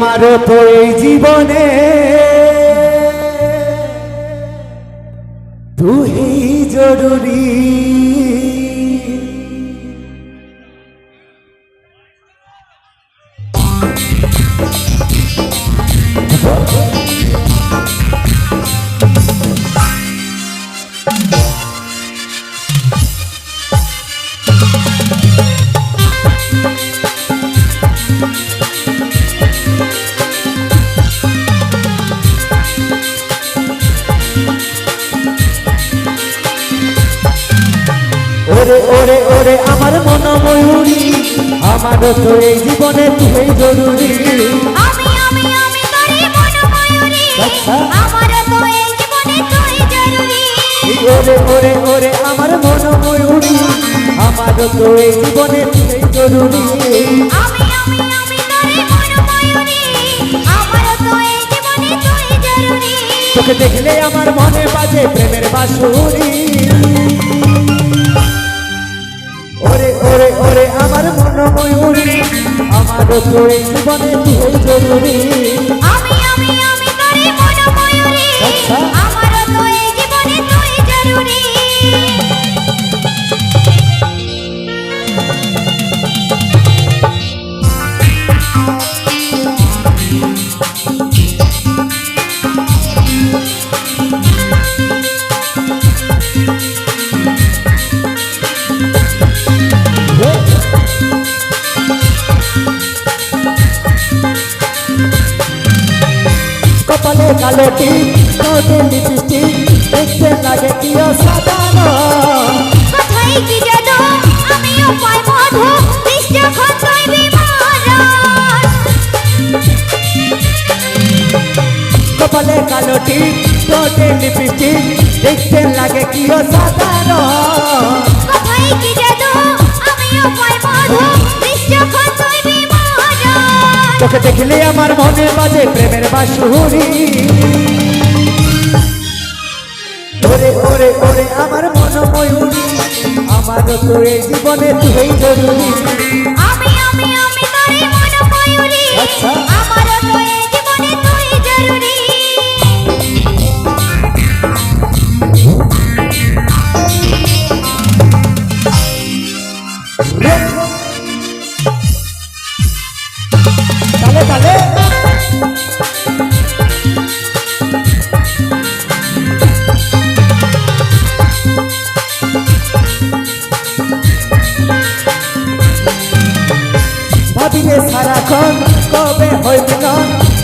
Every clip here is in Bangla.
আমারও তো এই জীবনে তুই জরুরি। ওরে ওরে ওরে আমার মন ময়ূরী, আমারও তো এই জীবনে তুই জরুরি। আমি আমি আমি তোরে মন ময়ূরী, আমারও তো এই জীবনে তুই জরুরি। ওরে ওরে ওরে আমার মন ময়ূরী, আমারও তো এই জীবনে তুই জরুরি। আমি আমি আমি তোরে মন ময়ূরী, আমারও তো এই জীবনে তুই জরুরি। তোকে দেখলে আমার মনে বাজে প্রেমের বাঁশুরি। ওরে ওরে ওরে আমার মন ময়ূরী, আমারও তো এই জীবনে তুই জরুরি। আমি আমি আমি তোরে মন ময়ূরী, আমারও তো এই জীবনে তুই জরুরি। কপালে কালো টিপ, ঠোঁটে লিপস্টিক, দেখতে লাগে কি অসাধারণ। কোথায় কি জানো আমিও পাই মধু, বিষ যখন তুই বিমরণ। কপালে কালো টিপ, ঠোঁটে লিপস্টিক, দেখতে লাগে কি অসাধারণ। কোথায় কি জানো আমিও পাই মধু, বিষ যখন তুই বিমরণ। তোকে দেখলে আমার মনে বাজে প্রেমের বাঁশুরি। ওরে ওরে ওরে আমার মন ময়ূরী, আমারও তো এই জীবনে তুই জরুরি। আমি আমি আমি তোরে মন ময়ূরী, আমারও তো এই জীবনে তুই জরুরি। তালে তালে ভাবিলে সারাক্ষণ কবে হইবি না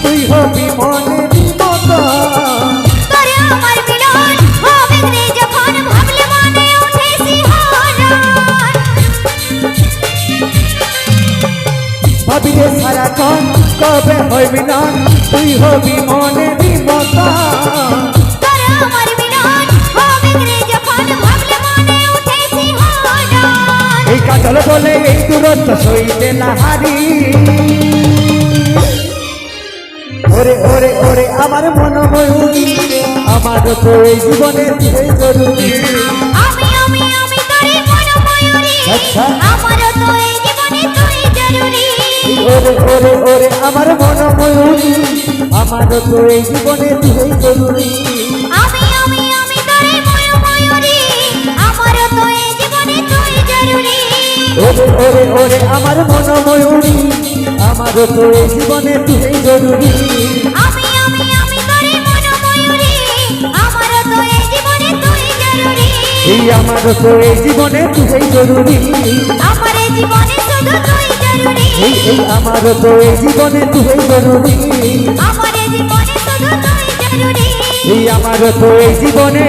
তুই হবি মনের মতো। তোরে আমার মিলন হবে রে যখন, ভাবলে মনে ওঠে শিহরণ। ভাবিলে সারাক্ষণ কবে হইবি না তুই হবি মনের মতো। তোরে আমার মিলন হবে রে যখন, ভাবলে মনে ওঠে শিহরণ। এই কাজল বলে এই দূরত্ব সইতে না হারি। ওরে ওরে ওরে আমার মন ময়ূরী, আমারও তো এই জীবনে তুই জরুরি। আমি আমি আমি তোরে মন ময়ূরী, আমারও তো এই জীবনে তুই জরুরি। ওরে ওরে ওরে আমার মন ময়ূরী, আমারও তো এই জীবনে তুই জরুরি। আমি আমি আমি তোরে মন ময়ূরী, আমারও তো এই জীবনে তুই জরুরি। ওরে ওরে ওরে আমার মন ময়ূরী, আমারও তো এই জীবনে তুই জরুরি। আমি আমি আমি তোরে মন ময়ূরী, আমারও তো এই জীবনে তুই জরুরি। এই আমারও তো এই জীবনে তুই জরুরি। আমার এই জীবনে শুধু তুই জরুরি। এই আমারও তো এই জীবনে তুই জরুরি। আমার এই জীবনে শুধু তুই জরুরি। এই আমারও তো এই জীবনে